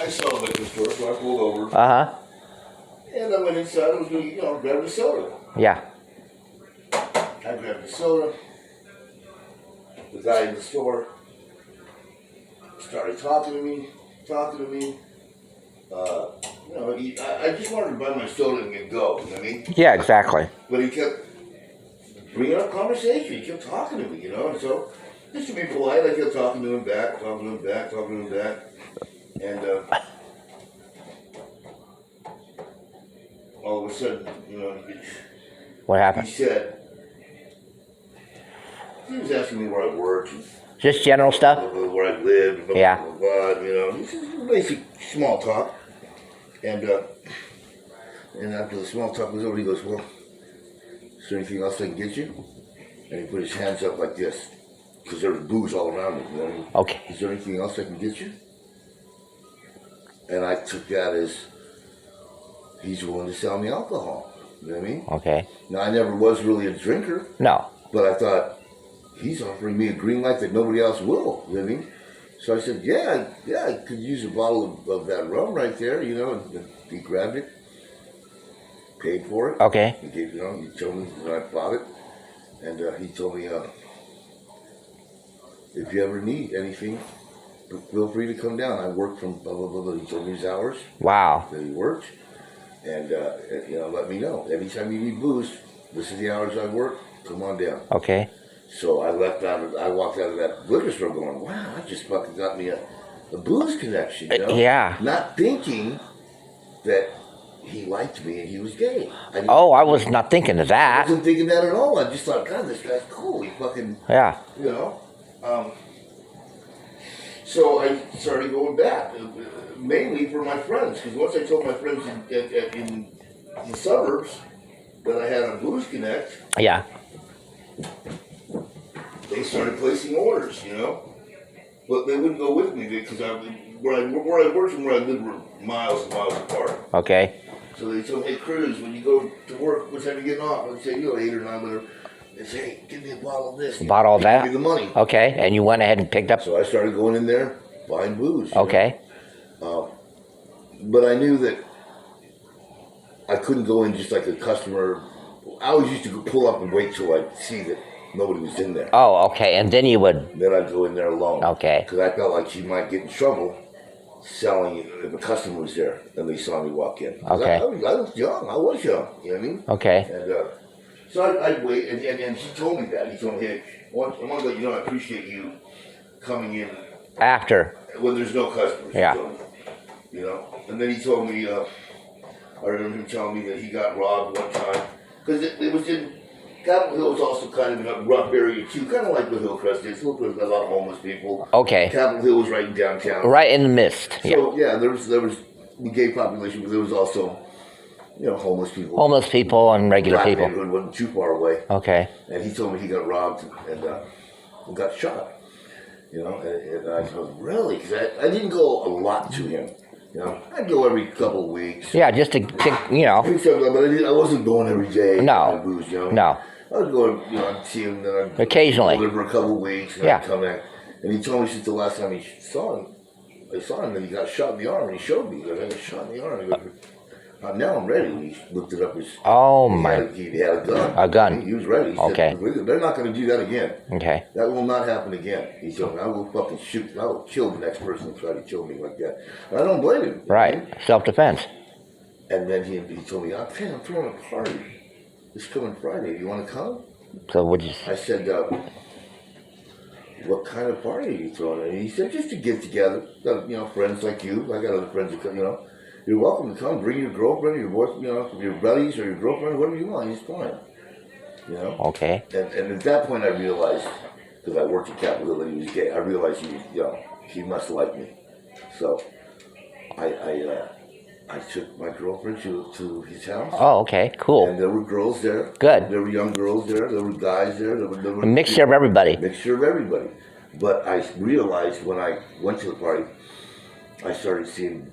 I saw a liquor store, so I pulled over. Uh-huh. And I went inside. I was going to, grab a soda. Yeah. I grabbed the soda. The guy in the store started talking to me. I just wanted to buy my soda and go. You know what I mean? Yeah, exactly. But he kept bringing up conversation. He kept talking to me, and so just to be polite, I kept talking to him back. And all of a sudden, What happened? he said, he was asking me where I worked. Just general stuff? Where I lived. Yeah. This is basic small talk. And after the small talk was over, he goes, well, is there anything else I can get you? And he put his hands up like this, because there was booze all around me. Okay. Is there anything else I can get you? And I took that as he's willing to sell me alcohol. You know what I mean? Okay. Now, I never was really a drinker. No. But I thought, he's offering me a green light that nobody else will. You know what I mean? So I said, yeah, I could use a bottle of that rum right there, and he grabbed it, paid for it. Okay. He gave, he told me when I bought it. And he told me, if you ever need anything, feel free to come down. I work from blah, blah, blah, blah. He told me his hours. Wow. That he worked. And, let me know. Anytime you need booze, this is the hours I work, come on down. Okay. So I walked out of that liquor store going, wow, I just fucking got me a booze connection, Yeah. Not thinking that he liked me and he was gay. I was not thinking of I that. wasn't thinking that at all. I just thought, God, this guy's cool. He fucking, Yeah. So I started going back, mainly for my friends, because once I told my friends in the suburbs that I had a booze connect, Yeah. they started placing orders, but they wouldn't go with me because where I worked and where I lived were miles and miles apart. Okay. So they told me, hey, Cruz, when you go to work, what time are you getting off? I'd say, 8 or 9, whatever. They say, hey, give me a bottle of this. Bottle of that? Give me the money. Okay, and you went ahead and picked up. So I started going in there, buying booze. Okay. But I knew that I couldn't go in just like a customer. I always used to pull up and wait till I'd see that nobody was in there. Oh, okay, and then you would. Then I'd go in there alone. Okay. Because I felt like she might get in trouble selling if a customer was there and they saw me walk in. Okay. I was young. You know what I mean? Okay. And so I'd wait, and he told me that. He told me, hey, I want to let you know I appreciate you coming in After. when there's no customers. Yeah. He told me, And then he told me, I remember him telling me that he got robbed one time. Because it was in, Capitol Hill was also kind of in a rough area too, kind of like the Hillcrest is. Hillcrest had a lot of homeless people. Okay. Capitol Hill was right in downtown. Right in the midst. So yeah, there was the gay population, but there was also, homeless people. Homeless people and regular Black people. neighborhood wasn't too far away. Okay. And he told me he got robbed and got shot. And I said, really? Because I didn't go a lot to him. I'd go every couple of weeks. Yeah, just to But I wasn't going every day. No. Booze, No. I was going, I'd see him, then I'd Occasionally. go there for a couple of weeks, and Yeah. I'd come back. And he told me since the last time I saw him that he got shot in the arm, and he showed me. I got shot in the arm. He goes, now I'm ready. And he looked it up. He had a gun. A gun. He was ready. He Okay. said, they're not going to do that again. Okay. That will not happen again. He told me, I will fucking shoot. I will kill the next person who tried to kill me like that. And I don't blame him. Right. Self-defense. And then he told me, I'm throwing a party this coming Friday. Do you want to come? So would you? I said, what kind of party are you throwing? And he said, just to get together. Friends like you. I got other friends who come, You're welcome to come. Bring your girlfriend, your boyfriend, your buddies, or your girlfriend, whatever you want. He's fine. Okay. And at that point, I realized, because I worked at Capitol Hill and he was gay, I realized he must like me. So I took my girlfriend to his house. Oh, okay. Cool. And there were girls there. Good. There were young girls there. There were guys there. There were A mixture of everybody. Mixture of everybody. But I realized when I went to the party, I started seeing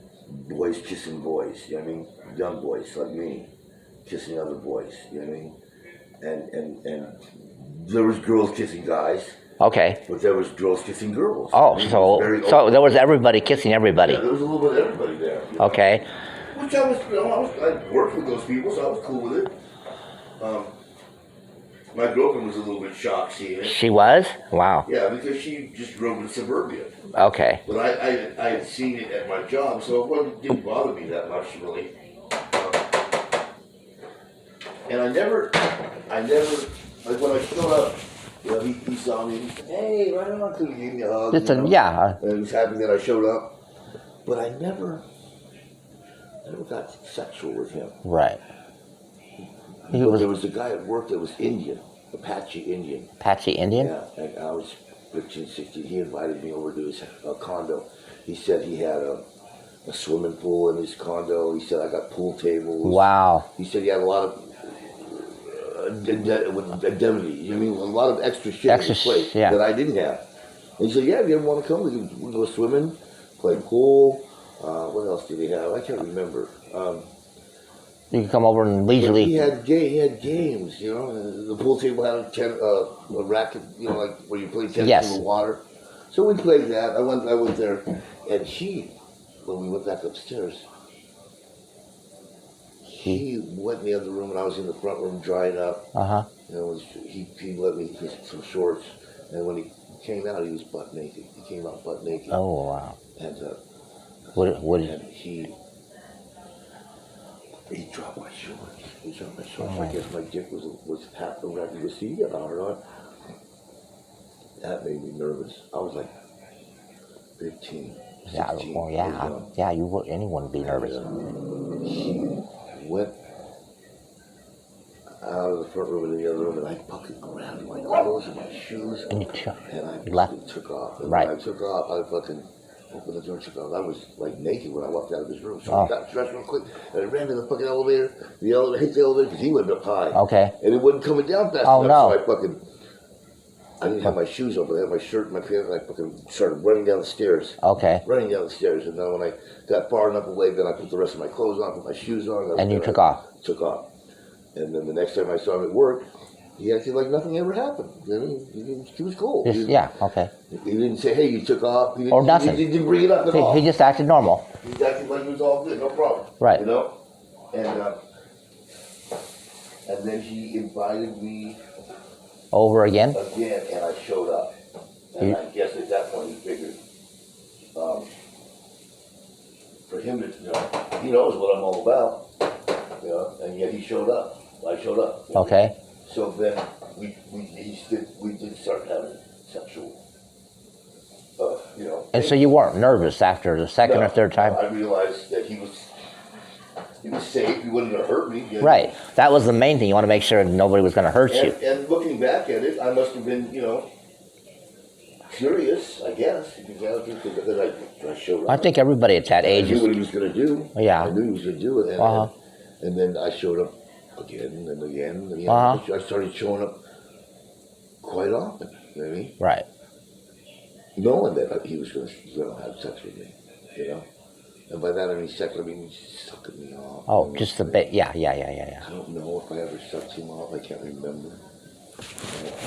boys kissing boys. You know what I mean? Young boys like me kissing other boys. You know what I mean? And there was girls kissing guys. Okay. But there was girls kissing girls. Oh, I mean, it was so very so open. there was everybody kissing everybody. Yeah, there was a little bit of everybody there. You know? Okay. Which I worked with those people, so I was cool with it. My girlfriend was a little bit shocked seeing it. She was? Wow. Yeah, because she just drove in suburbia. Okay. But I had seen it at my job, so it didn't bother me that much, really. And I never, like when I showed up, you know, he saw me, he said, hey, right on, he gave me a hug. Just you know, yeah. And he was happy that I showed up. But I never got sexual with him. Right. But there was a guy at work that was Indian, Apache Indian. Apache Indian? Yeah, and I was 15, 16. He invited me over to his condo. He said he had a swimming pool in his condo. He said I got pool tables. Wow. He said he had a lot of indemnity. You know what I mean? A lot of extra shit in his place that I didn't have. And he said, yeah, if you ever want to come, we can go swimming, play pool. What else did he have? I can't remember. You can come over and leisurely. He had games, you know. The pool table had a racket, you know, like where you play tennis in the water. So we played that. I went there, and when we went back upstairs, he went in the other room, and I was in the front room drying up. You know, he let me get some shorts, and when he came out, he was butt naked. He came out butt naked. Oh wow! And what? He dropped my shorts. I guess my dick was half around. You see, he got hard on. That made me nervous. I was like 15. 16. Yeah. You would. Anyone would be nervous. He went out of the front room and in the other room, and I fucking grabbed my clothes and my shoes, and I left. Took off. And right. When I took off, I fucking opened the door and took off. I was like naked when I walked out of his room, so I got dressed real quick, and I ran to the fucking elevator. The elevator hit the elevator because he went up high. Okay. And it wasn't coming down fast enough, so I didn't have my shoes on, but I had my shirt and my pants, and I fucking started running down the stairs. Okay. Running down the stairs, and then when I got far enough away, then I put the rest of my clothes on, put my shoes on. And you took off? Took off. And then the next time I saw him at work, he acted like nothing ever happened. I mean, he was cool. Okay. He didn't say, hey, you took off. Or nothing. He didn't bring it up at all. He just acted normal. He acted like it was all good, no problem. Right. You know? And then he invited me over again, and I showed up. And I guess at that point he figured, for him to, you know, he knows what I'm all about, you know, and yet he showed up. I showed up. Okay. So then we did start having sexual, you know. And so you weren't nervous after the second or third time? I realized that he was safe. He wasn't going to hurt me. Right. That was the main thing. You want to make sure nobody was going to hurt you. And looking back at it, I must have been, you know, curious, I guess, because I showed up. I think everybody at that age I knew what he was going to do. Yeah. I knew he was going to do it. And then I showed up again and again and again. I started showing up quite often. You know what I mean? Right. Knowing that he was going to have sex with me, you know? And by that I mean sex, I mean sucking me off. Oh, just a bit. Yeah. I don't know if I ever sucked him off. I can't remember.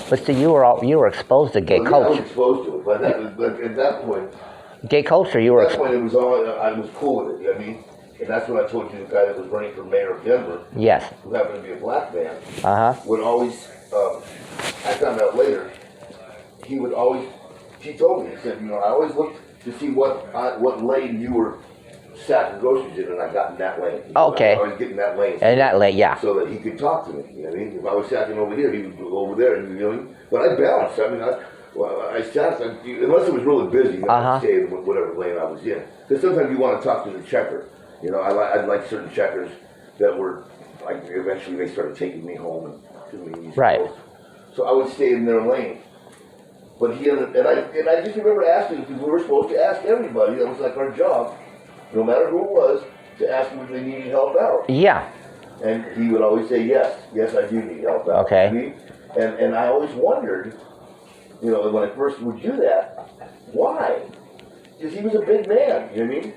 But see, you were exposed to gay culture. I was exposed to it, but at that point, gay culture, you were. At that point, it was all. I was cool with it. You know what I mean? And that's when I told you the guy that was running for mayor of Denver. Yes. Who happened to be a black man. Would always. I found out later. He would always. He told me. He said, you know, I always looked to see what lane you were sacking groceries in, and I got in that lane. Okay. I was getting that lane. And that lane, yeah. So that he could talk to me. You know what I mean? If I was sacking over here, he would go over there, and you know. But I balanced. I mean, I sat unless it was really busy. I stayed in whatever lane I was in. Because sometimes you want to talk to the checker. You know, I'd like certain checkers that were like. Eventually, they started taking me home and giving me right. So I would stay in their lane. But I just remember asking, because we were supposed to ask everybody. That was like our job, no matter who it was, to ask them if they needed help out. Yeah. And he would always say, yes, I do need help out. Okay. And I always wondered, you know, when I first would do that, why? Because he was a big man, you know what I mean?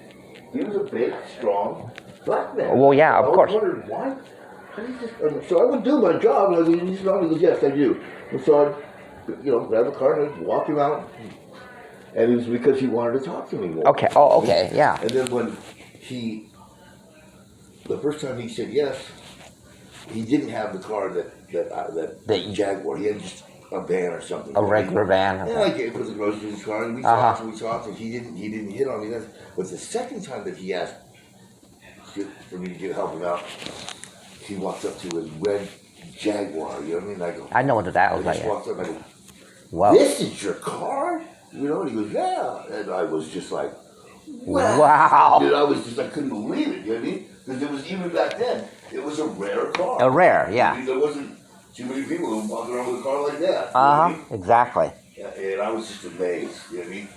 He was a big, strong black man. Well, yeah, of course. I wondered why. So I would do my job, and he goes, yes, I do. And so grab a car and walk him out. And it was because he wanted to talk to me more. Okay. Oh, okay. Yeah. And then when the first time he said yes, he didn't have the car that Jaguar. He had just a van or something. A regular van. Okay. Yeah, I gave him the groceries in his car, and we talked, and he didn't hit on me. But the second time that he asked for me to help him out, he walked up to his red Jaguar. You know what I mean? I go. I know what that was like. I just walked up. And I go, wow. This is your car? And he goes, yeah. And I was just like, wow. I was just, I couldn't believe it. You know what I mean? Because it was even back then, it was a rare car. A rare, yeah. I mean, there wasn't too many people who walked around with a car like that. I mean? Exactly. And I was just amazed. You know what I mean?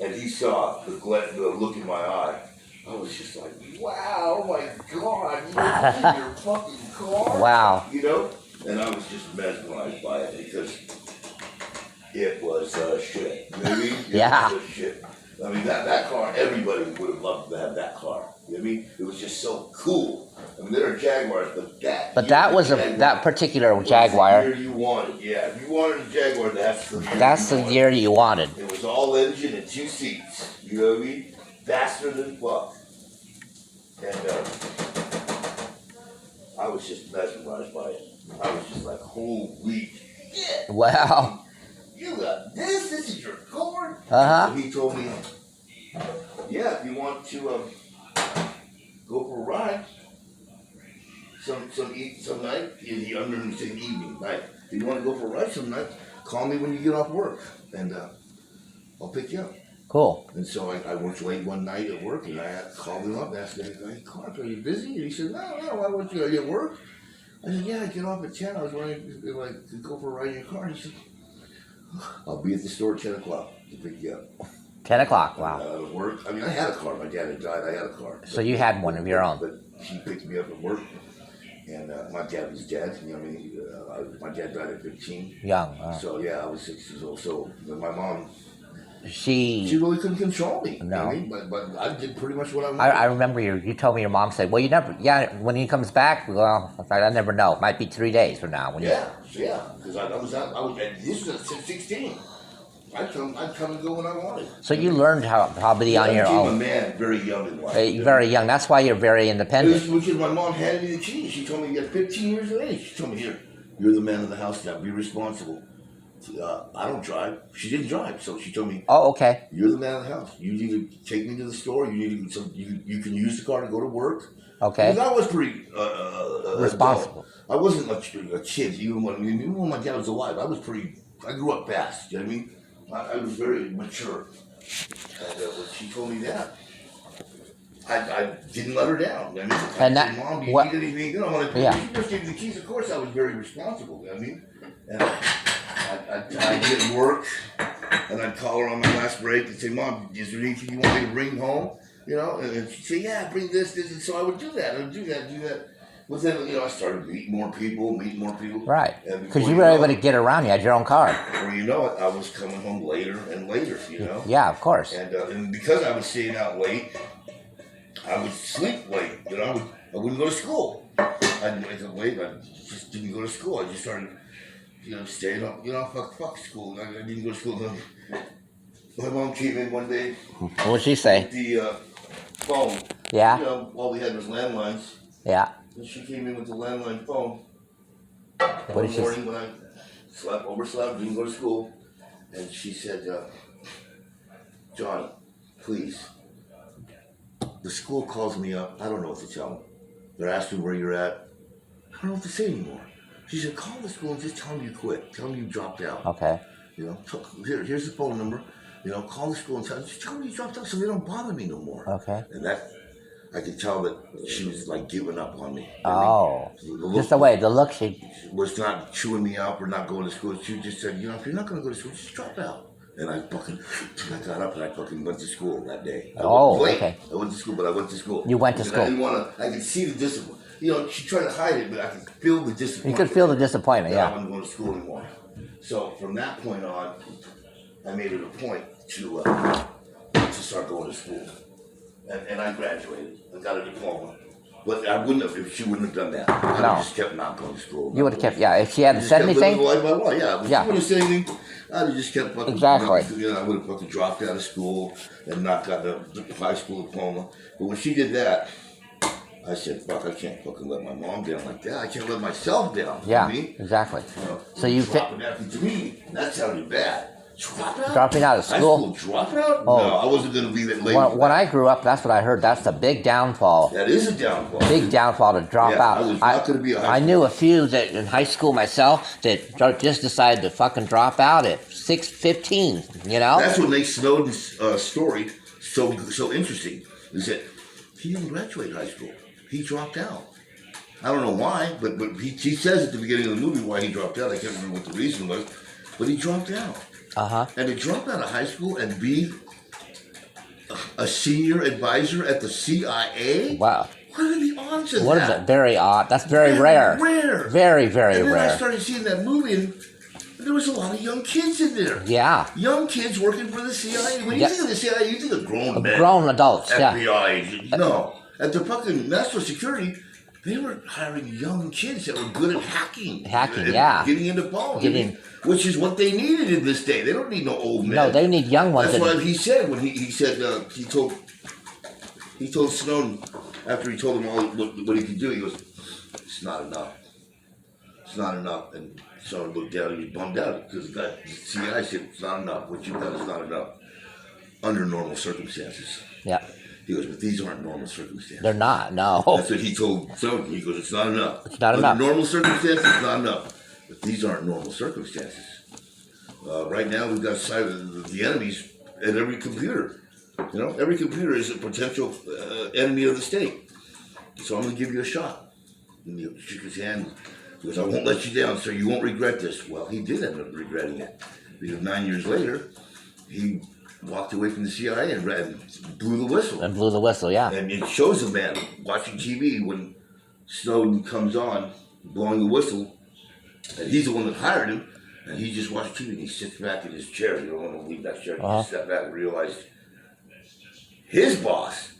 And he saw the look in my eye. I was just like, wow, oh my God, this is your fucking car? Wow. And I was just mesmerized by it because it was shit. You know what I mean? Yeah. It was shit. I mean, that car, everybody would have loved to have that car. You know what I mean? It was just so cool. I mean, there are Jaguars, but that. But that was that particular Jaguar. The year you wanted, yeah. If you wanted a Jaguar, that's the year you wanted. It was all engine and 2 seats. You know what I mean? Faster than fuck. And I was just mesmerized by it. I was just like, holy shit. Wow. You got this? This is your car? So he told me, yeah, if you want to go for a ride some night, I'm going to say evening, night. If you want to go for a ride some night, call me when you get off work, and I'll pick you up. Cool. And so I was late one night at work, and I called him up and asked him, hey, Clark, are you busy? And he said, no, why weren't you? Are you at work? I said, yeah, I get off at 10. I was wondering if I could go for a ride in your car. And he said, I'll be at the store at 10 o'clock to pick you up. 10 o'clock, wow. Work. I mean, I had a car. My dad had died. I had a car. So you had one of your own. But he picked me up at work. And my dad was dead. You know what I mean? My dad died at 15. Young. So, yeah, I was 6 years old. So my mom... She really couldn't control me. No. You know what I mean? But I did pretty much what I wanted. I remember you told me your mom said, well, you never, when he comes back, well, I never know. It might be 3 days from now. Yeah. Because I was this was at 16. I'd come and go when I wanted. So you learned how probably on your own. I became a man very young in life. Very young. That's why you're very independent. Because my mom handed me the keys. She told me you got 15 years of age. She told me, here, you're the man of the house now. Be responsible. I don't drive. She didn't drive, so she told me. Oh, okay. You're the man of the house. You need to take me to the store. You can use the car to go to work. Okay. Because I was pretty responsible. Adult. I wasn't much a kid. Even when my dad was alive, I grew up fast. You know what I mean? I was very mature. And when she told me that, I didn't let her down. I mean, and I said, Mom, do you need anything? She just gave me the keys. Of course, I was very responsible. You know what I mean? And I'd get work, and I'd call her on my last break and say, Mom, is there anything you want me to bring home? And she'd say, yeah, bring this. And so I would do that. Do that. But then, I started meeting more people. Right. Because you were able to get around. You had your own car. Before you know it, I was coming home later and later, Yeah, of course. And because I was staying out late, I would sleep late. I wouldn't go to school. I just didn't go to school. I just started... staying up, fuck school. I didn't go to school. My mom came in one day. What would she say? With the phone. Yeah. All we had was landlines. Yeah. And she came in with the landline phone. What did she say? One morning when I overslept, didn't go to school. And she said, Johnny, please. The school calls me up. I don't know what to tell them. They're asking where you're at. I don't know what to say anymore. She said, call the school and just tell them you quit. Tell them you dropped out. Okay. Here's the phone number. Call the school and just tell them you dropped out so they don't bother me no more. Okay. And that, I could tell that she was like giving up on me. Oh. Just the look she... was not chewing me up or not going to school. She just said, if you're not going to go to school, just drop out. And I got up and I went to school that day. Okay. I went to school, but I went to school. You went to school. I didn't want to, I could see the discipline. She tried to hide it, but I could feel the disappointment. You could feel the disappointment, yeah. I wasn't going to school anymore. So from that point on, I made it a point to start going to school. And I graduated. I got a diploma. But I wouldn't have if she wouldn't have done that. I'd No. have just kept not going to school. You would have kept, yeah. If she hadn't said anything, Life by law, yeah. If Yeah. she wouldn't have said anything, I'd have just kept fucking. Exactly. You know, I would have fucking dropped out of school and not got the high school diploma. But when she did that, I said, "Fuck! I can't fucking let my mom down like that. I can't let myself down." yeah, You know what exactly. I mean? So you dropping out to me. That sounded bad. Dropping out of school? High school dropout? Oh. No, I wasn't going to be that late. When I grew up, that's what I heard. That's the big downfall. That is a downfall. Big downfall to drop Yeah, out. I was not gonna be a high I knew a few that in high school myself that just decided to fucking drop out at 15. You know? That's what makes Snowden's story so interesting. Is that he didn't graduate high school. He dropped out. I don't know why, but he says at the beginning of the movie why he dropped out. I can't remember what the reason was, but he dropped out. And to drop out of high school and be a senior advisor at the CIA? Wow. What are the odds of What that? is it? Very odd. That's very rare. Rare. Very, very And then rare. I started seeing that movie, and there was a lot of young kids in there. Yeah. Young kids working for the CIA. When you Yeah. think of the CIA, you think of grown men. Grown adults, yeah. FBI. No. At the fucking National Security, they were hiring young kids that were good at hacking. And yeah. Getting into politics. Which is what they needed in this day. They don't need no old men. No, they need young ones. That's what he said when he said he told Snowden after he told him all what he could do. He goes, "It's not enough. It's not enough." And Snowden looked down and he was bummed out because the CIA said, "It's not enough. What you've done is not enough under normal circumstances." Yeah. He goes, "But these aren't normal circumstances." They're not. No. That's what he told Snowden. He goes, "It's not enough. It's not under enough. normal circumstances, it's not enough. But these aren't normal circumstances. Right now, we've got the enemies at every computer. You know, every computer is a potential enemy of the state. So I'm going to give you a shot." And he shook his hand. He goes, "I won't let you down, sir. You won't regret this." Well, he did end up regretting it. Because 9 years later, he walked away from the CIA and blew the whistle. And blew the whistle, yeah. And it shows a man watching TV when Snowden comes on, blowing the whistle, and he's the one that hired him, and he just watched TV and he sits back in his chair. You don't want to leave that chair. He just sat back and realized his boss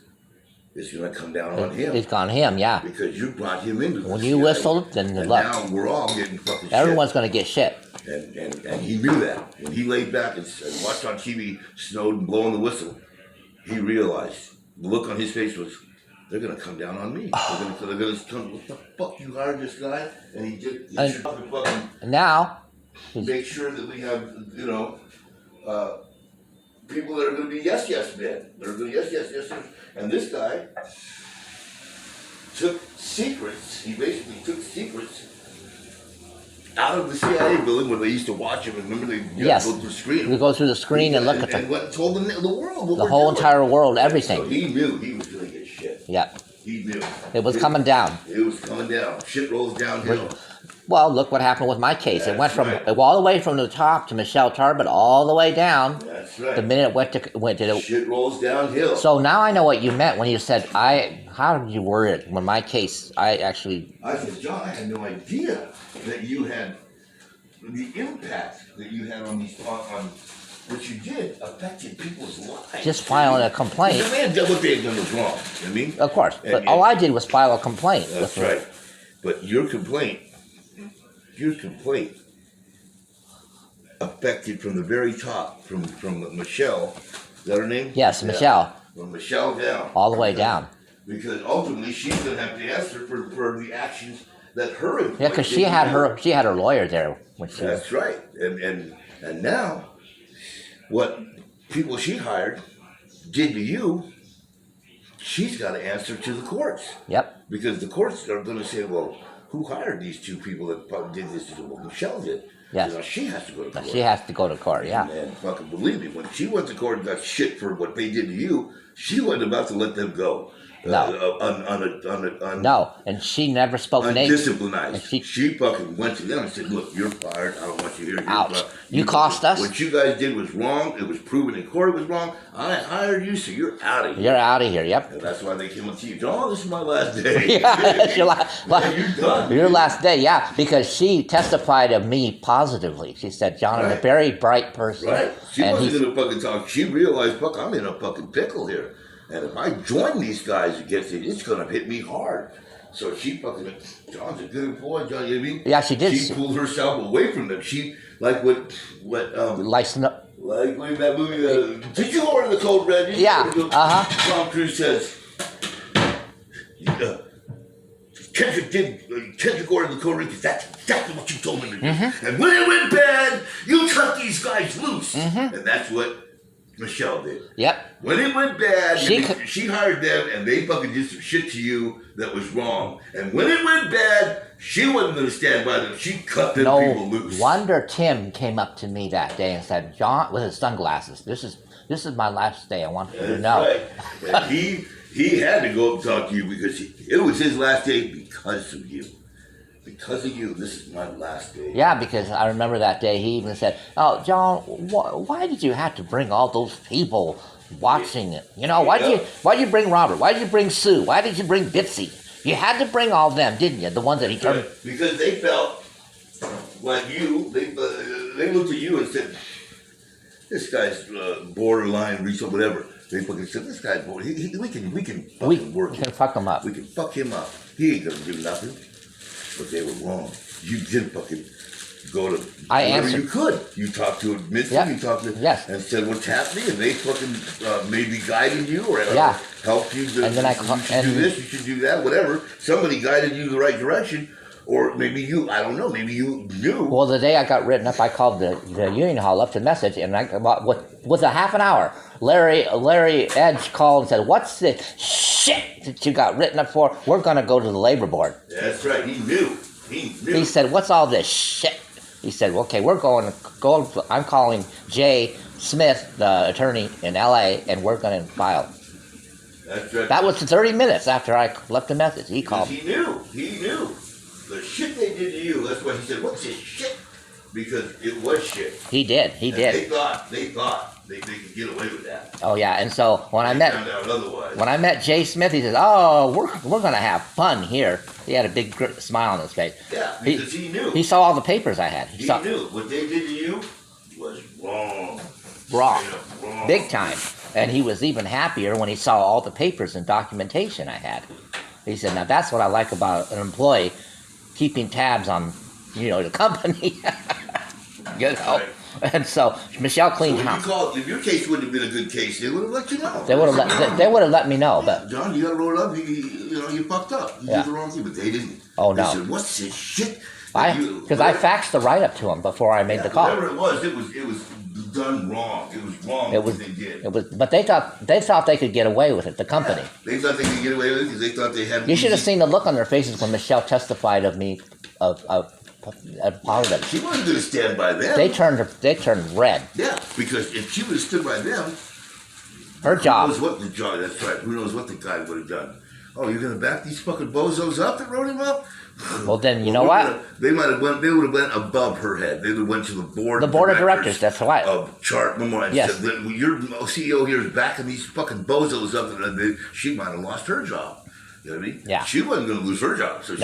is going to come down on him. It's on him, yeah. Because you brought him into When the you CIA. whistled, then And look. now we're all getting fucking Everyone's shit. going to get shit. And he knew that. When he laid back and watched on TV Snowden blowing the whistle, he realized the look on his face was, they're going to come down on me. They're going to come, "What the fuck, you hired this guy?" And he did. He should fucking Now, make sure that we have, people that are going to be yes men. They're going to yes. And this guy took secrets. He basically took secrets out of the CIA building where they used to watch him. Remember, they yes. go through the screen. We go through the screen and look at them. And went and told them the world. The whole entire world, So everything. he knew he was going to get shit. Yeah. He knew. It was coming down. It was coming down. Shit rolls downhill. Well, look what happened with my case. It went That's from all the way from the top to Michelle Tarbert all the way down. That's right. The minute it went to the. Shit rolls downhill. So now I know what you meant when you said how did you word it? When my case, I said, "John, I had no idea that you had the impact that you had on what you did affected people's lives. just filing a complaint. The man did what they had done was wrong. You know what I mean? Of course, but all I did was file a complaint. That's right. But your complaint affected from the very top, from Michelle. Is that her name? Yes, Michelle. From Michelle down. All the way down. Because ultimately she's going to have to answer for the actions that her employees. Yeah, because she had her lawyer there. That's right. And now, what people she hired did to you, she's got to answer to the courts. Yep. Because the courts are going to say, "Well, who hired these two people that probably did this to them?" Well, Michelle did. Yes. So now she has to go to court. She has to go to court, yeah. And fucking believe me, when she went to court and got shit for what they did to you, she wasn't about to let them go. No. No, and she never spoke undisciplined. She fucking went to them and said, "Look, you're fired. I don't want you here. Ouch. You cost us. What you guys did was wrong. It was proven in court it was wrong. I hired you, so you're out of here." You're out of here, yep. And that's why they came on to you. "Oh, this is my last day." Yeah, that's your You're done. Your last day, yeah, because she testified of me positively. She said, "John is a very bright person." Right. She and wasn't going to fucking talk. She realized, fuck, I'm in a fucking pickle here. And if I join these guys against it, it's gonna hit me hard. So she fucking, John's a good employee, John, you know what I mean? Yeah, she did. She pulled herself away from them. She, like License up. like that movie, did you order the Code Red? Yeah, Tom Cruise says, Kendrick ordered the Code Red because that's exactly what you told him to do. And when it went bad, you cut these guys loose. And that's what Michelle did. Yep. When it went bad, she hired them and they fucking did some shit to you that was wrong. And when it went bad, she wasn't going to stand by them. She cut them people loose. No wonder Tim came up to me that day and said, John, with his sunglasses, this is my last day. I want you to know. Right. And he had to go up and talk to you because it was his last day because of you. Because of you, this is my last day. Yeah, because I remember that day he even said, "Oh, John, why did you have to bring all those people watching it? You know, why did you bring Robert? Why did you bring Sue? Why did you bring Bitsy? You had to bring all them, didn't you? The ones that he turned." Because they felt like you. They looked at you and said, "This guy's borderline, reasonable, whatever." They fucking said, "This guy's borderline. We can fucking work. We can fuck him up. We can fuck him up. He ain't gonna do nothing." But they were wrong. You did fucking go to whatever you could. You talked to Missy, you talked to and said what's happening, and they fucking maybe guided you or helped you. And then you should do this, you should do that, whatever. Somebody guided you the right direction, or maybe you, I don't know, maybe you knew. Well, the day I got written up, I called the union hall, left a message, and with a half an hour, Larry Edge called and said, "What's the shit that you got written up for? We're going to go to the labor board." That's right. He knew. He said, "What's all this shit?" He said, "Okay, we're going to I'm calling Jay Smith, the attorney in L.A., and we're going to file." That's right. That was 30 minutes after I left a message. He called. He knew the shit they did to you. That's why he said, "What's this shit?" Because it was shit. He did. They thought they could get away with that. Oh yeah, and so when I met Jay Smith, he said, "Oh, we're gonna have fun here." He had a big smile on his face. Yeah, because he knew. He saw all the papers I had. He knew what they did to you was wrong. Wrong. Big time. And he was even happier when he saw all the papers and documentation I had. He said, "Now that's what I like about an employee, keeping tabs on, the company." Right. And so Michelle cleaned house. If your case wouldn't have been a good case, they would have let you know. They would have let me know, but John, you got to roll it up. You fucked up. You did the wrong thing, but they didn't. Oh no! They said, "What's this shit?" Because I faxed the write up to him before I made the call. Whatever it was done wrong. It was wrong. What they did. But they thought they could get away with it. The company. Yeah, they thought they could get away with it because they thought they had. You should have seen the look on their faces when Michelle testified of me of part of it. She wasn't going to stand by them. They turned red. Yeah, because if she would have stood by them, her job. Who knows what the job? That's right. Who knows what the guy would have done? Oh, you're going to back these fucking bozos up that wrote him up? Well, then you know what? They would have went above her head. They would have went to the board. The board of directors. That's right. Of Chart Memorial. Yes. Said, your CEO here is backing these fucking bozos up, and she might have lost her job. You know what I mean? Yeah. She wasn't going to lose her job, so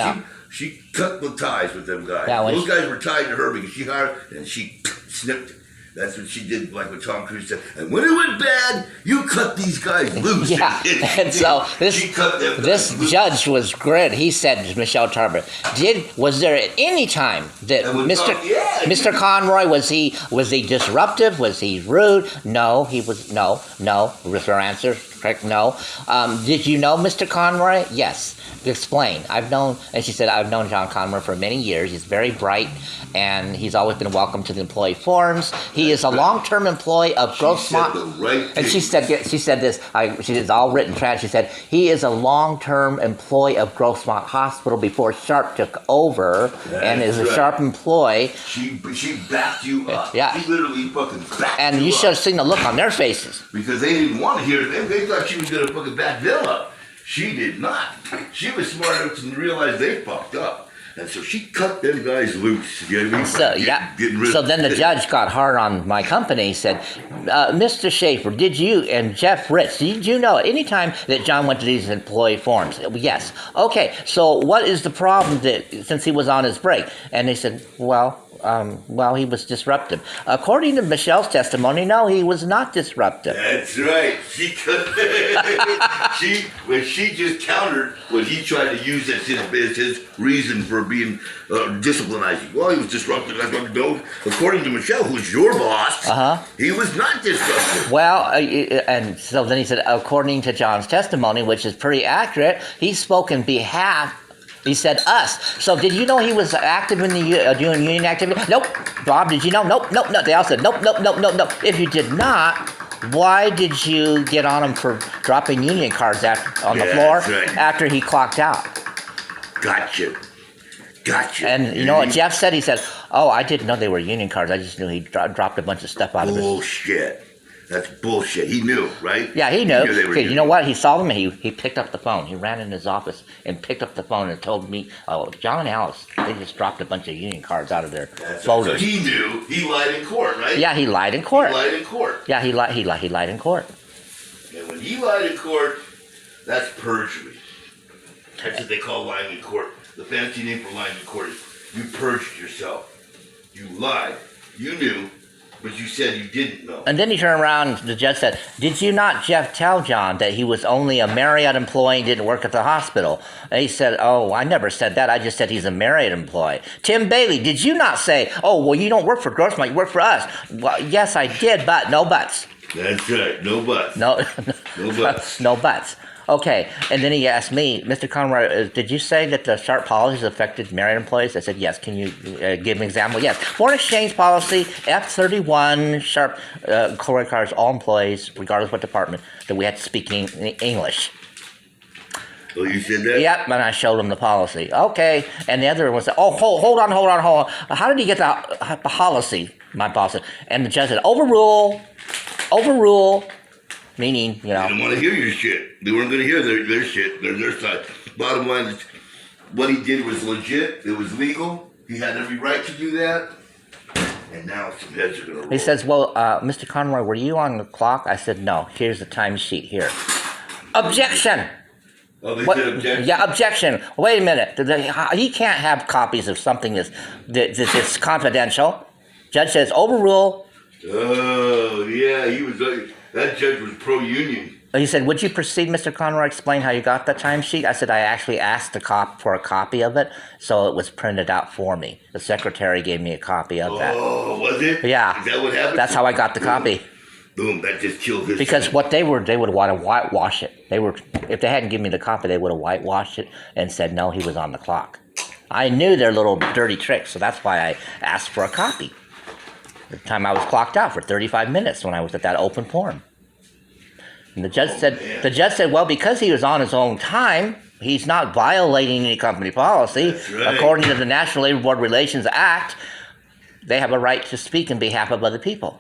she cut the ties with them guys. Yeah, those guys were tied to her because she hired, and she snipped. That's what she did, like what Tom Cruise said. And when it went bad, you cut these guys loose. Yeah, and so this judge was great. He said to Michelle Tarver, was there at any time that Mr. Conroy, was he disruptive? Was he rude? No, he was, no, was her answer correct? No. Did you know Mr. Conroy? Yes. Explain. And she said, I've known John Conroy for many years. He's very bright, and he's always been welcome to the employee forums. He is a long-term employee of Grossmont. And she said this. She is all written trans. She said he is a long-term employee of Grossmont Hospital before Sharp took over, and is a Sharp employee. She backed you up. Yeah. She literally fucking backed you up. And you should have seen the look on their faces. Because they didn't want to hear it. They thought she was going to fucking back them up. She did not. She was smart enough to realize they fucked up. And so she cut them guys loose. You know what I mean? So then the judge got hard on my company. He said, Mr. Schaefer, did you, and Jeff Ritz, did you know at any time that John went to these employee forums? Yes. Okay, so what is the problem that, since he was on his break? And they said, well, well, he was disruptive. According to Michelle's testimony, no, he was not disruptive. That's right. She could. she just countered what he tried to use as his reason for being disciplinizing. Well, he was disruptive. That's what we know. According to Michelle, who's your boss, he was not disruptive. Well, and so then he said, according to John's testimony, which is pretty accurate, he spoke in behalf. He said us. So did you know he was active in the doing union activity? Nope. Bob, did you know? Nope. They all said nope. If you did not, why did you get on him for dropping union cards on the floor after he clocked out? Gotcha. And you know what Jeff said? He said, oh, I didn't know they were union cards. I just knew he dropped a bunch of stuff out of it. Bullshit. That's bullshit. He knew, right? Yeah, he knew. Okay, you know what? He saw them and he picked up the phone. He ran in his office and picked up the phone and told me, oh, John and Alice, they just dropped a bunch of union cards out of their folders. So he knew. He lied in court, right? Yeah, he lied in court. Yeah, he lied in court. And when he lied in court, that's perjury. That's what they call lying in court. The fancy name for lying in court is you perjured yourself. You lied. You knew. But you said you didn't know. And then he turned around, the judge said, did you not, Jeff, tell John that he was only a Marriott employee and didn't work at the hospital? And he said, oh, I never said that. I just said he's a Marriott employee. Tim Bailey, did you not say, oh, well, you don't work for Grossmont, you work for us? Well, yes, I did, but no buts. That's right, no buts. No buts. No buts. Okay, and then he asked me, Mr. Conroy, did you say that the sharp policies affected Marriott employees? I said, yes. Can you give an example? Yes. Foreign exchange policy, F31, sharp requires all employees, regardless of what department, that we had to speak English. Oh, you said that? Yep, and I showed him the policy. Okay, and the other one said, oh, hold on. How did he get the policy, my boss said? And the judge said, overrule. Meaning, you know. They didn't want to hear your shit. They weren't going to hear their shit, their side. Bottom line is, what he did was legit. It was legal. He had every right to do that. And now some heads are going to roll. He says, well, Mr. Conroy, were you on the clock? I said, no. Here's the timesheet here. Objection! Oh, they said objection? Yeah, objection. Wait a minute. He can't have copies of something that's confidential. Judge says, overrule. Oh, yeah, he was... That judge was pro-union. He said, would you proceed, Mr. Conroy, explain how you got that timesheet? I said, I actually asked for a copy of it, so it was printed out for me. The secretary gave me a copy of that. Oh, was it? Yeah. Is that what happened? That's how I got the copy. Boom, that just killed his... Because what they would want to whitewash it. If they hadn't given me the copy, they would have whitewashed it and said, no, he was on the clock. I knew their little dirty tricks, so that's why I asked for a copy. The time I was clocked out for 35 minutes when I was at that open forum. And the judge said, well, because he was on his own time, he's not violating any company policy. That's right. According to the National Labor Board Relations Act, they have a right to speak in behalf of other people.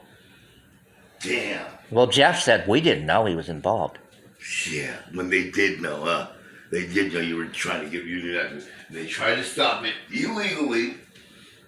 Damn. Well, Jeff said, we didn't know he was involved. Yeah, when they did know, huh? They did know you were trying to give union action. They tried to stop it illegally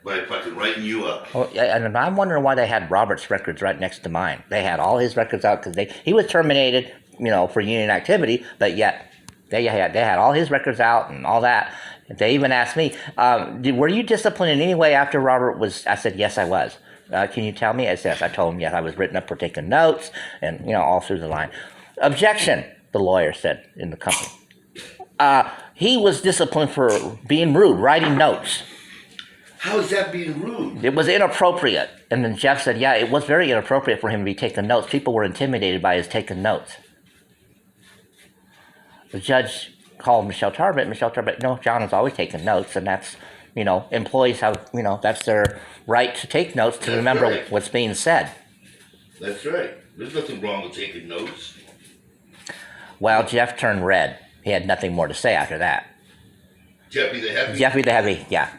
by fucking writing you up. Oh, and I'm wondering why they had Robert's records right next to mine. They had all his records out because he was terminated, for union activity, but yet they had all his records out and all that. They even asked me, were you disciplined in any way after Robert was? I said, yes, I was. Can you tell me? I said, yes. I told him, yes, I was written up for taking notes and, all through the line. Objection, the lawyer said in the company. He was disciplined for being rude, writing notes. How is that being rude? It was inappropriate. And then Jeff said, yeah, it was very inappropriate for him to be taking notes. People were intimidated by his taking notes. The judge called Michelle Tarbert. Michelle Tarbert, no, John is always taking notes, and that's, employees have, that's their right to take notes to remember what's being said. That's right. There's nothing wrong with taking notes. Well, Jeff turned red. He had nothing more to say after that. Jeffy the Heavy? Jeffy the Heavy, yeah.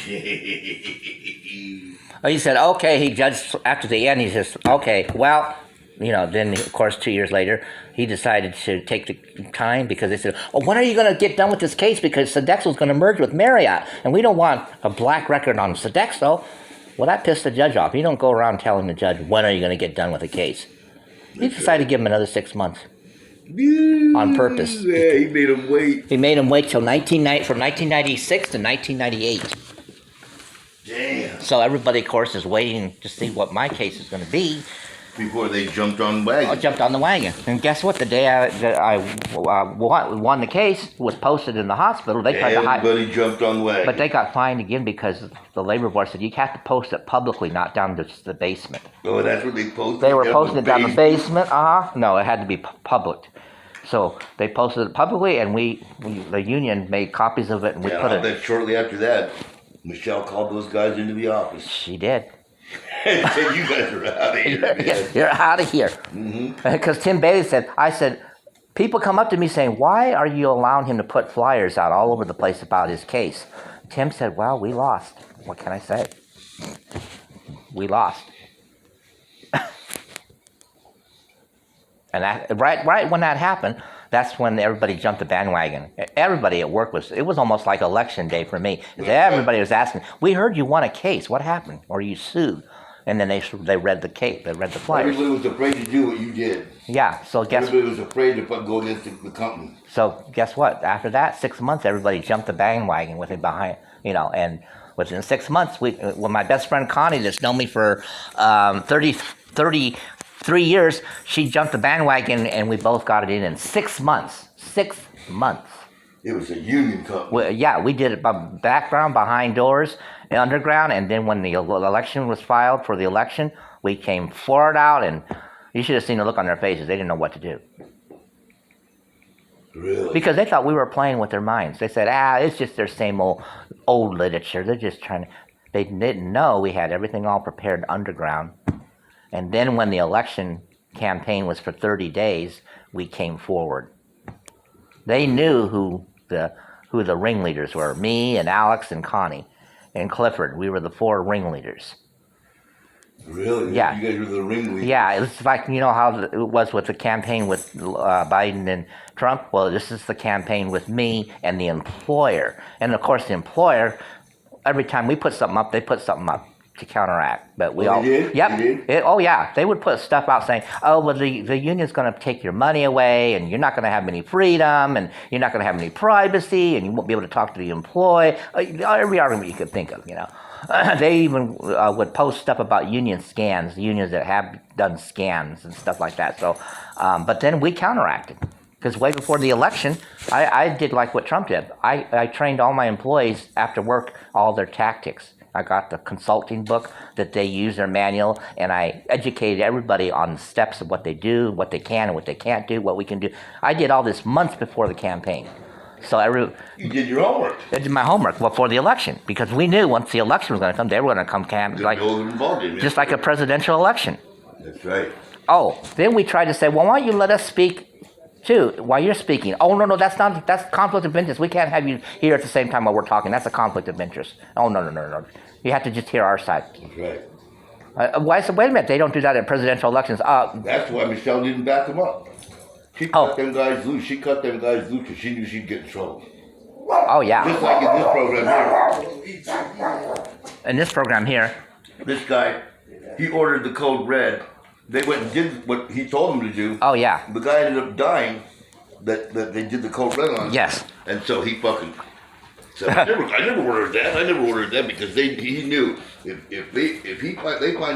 He said, okay, he judged after the end, he says, okay, well, then of course 2 years later, he decided to take the time because they said, oh, when are you going to get done with this case? Because Sodexo's going to merge with Marriott, and we don't want a black record on Sodexo. Well, that pissed the judge off. You don't go around telling the judge, when are you going to get done with the case? He decided to give him another 6 months. on purpose. Yeah, he made him wait. He made him wait till from 1996 to 1998. Damn. So everybody, of course, is waiting to see what my case is going to be. Before they jumped on the wagon. I jumped on the wagon. And guess what? The day I won the case, was posted in the hospital. They tried to hide. Everybody jumped on the wagon. But they got fined again because the labor board said you have to post it publicly, not down to the basement. Oh, that's what they posted? They were posting it down the basement. No, it had to be public. So they posted it publicly, and we the union made copies of it, and we put it. Then shortly after that, Michelle called those guys into the office. She did. And said, "You guys are out of here. You're out of here." Because Tim Bailey said, people come up to me saying, "Why are you allowing him to put flyers out all over the place about his case?" Tim said, "Well, we lost. What can I say? We lost." And that right when that happened, that's when everybody jumped the bandwagon. Everybody at work it was almost like election day for me. Everybody was asking, "We heard you won a case. What happened? Or you sued?" And then they read the case. They read the flyers. Everybody was afraid to do what you did. Yeah. So everybody was afraid to go against the company. So guess what? After that, 6 months, everybody jumped the bandwagon with it behind, and within 6 months, when my best friend Connie, that's known me for 33 years, she jumped the bandwagon, and we both got it in 6 months. 6 months. It was a union company. We did it background, behind doors, underground, and then when the election was filed for the election, we came forward out, and you should have seen the look on their faces. They didn't know what to do. Really? Because they thought we were playing with their minds. They said, it's just their same old literature. They're just trying to... They didn't know we had everything all prepared underground. And then when the election campaign was for 30 days, we came forward. They knew who the ringleaders were. Me and Alex and Connie and Clifford. We were the 4 ringleaders. Really? Yeah. You guys were the ringleaders? Yeah, it's like, how it was with the campaign with Biden and Trump. Well, this is the campaign with me and the employer. And, of course, the employer, every time we put something up, they put something up to counteract. But we all... They did? Yep. They did? They would put stuff out saying, the union's going to take your money away, and you're not going to have any freedom, and you're not going to have any privacy, and you won't be able to talk to the employee. Every argument you could think of, They even would post stuff about union scans, unions that have done scans and stuff like that. So, but then we counteracted. Because way before the election, I did like what Trump did. I trained all my employees after work, all their tactics. I got the consulting book that they use, their manual, and I educated everybody on the steps of what they do, what they can and what they can't do, what we can do. I did all this months before the campaign. So you did your homework. I did my homework before the election, because we knew once the election was going to come, they were going to come just like a presidential election. That's right. Oh, then we tried to say, well, why don't you let us speak too while you're speaking? Oh, no, that's conflict of interest. We can't have you here at the same time while we're talking. That's a conflict of interest. Oh, no. You have to just hear our side. That's right. I said, wait a minute, they don't do that at presidential elections. That's why Michelle didn't back them up. She cut them guys loose. She cut them guys loose because she knew she'd get in trouble. Oh, yeah. Just like in this program here. In this program here. This guy, he ordered the code red. They went and did what he told them to do. Oh, yeah. The guy ended up dying that they did the code red on. Yes. And so he fucking said, I never ordered that. I never ordered that because he knew if they find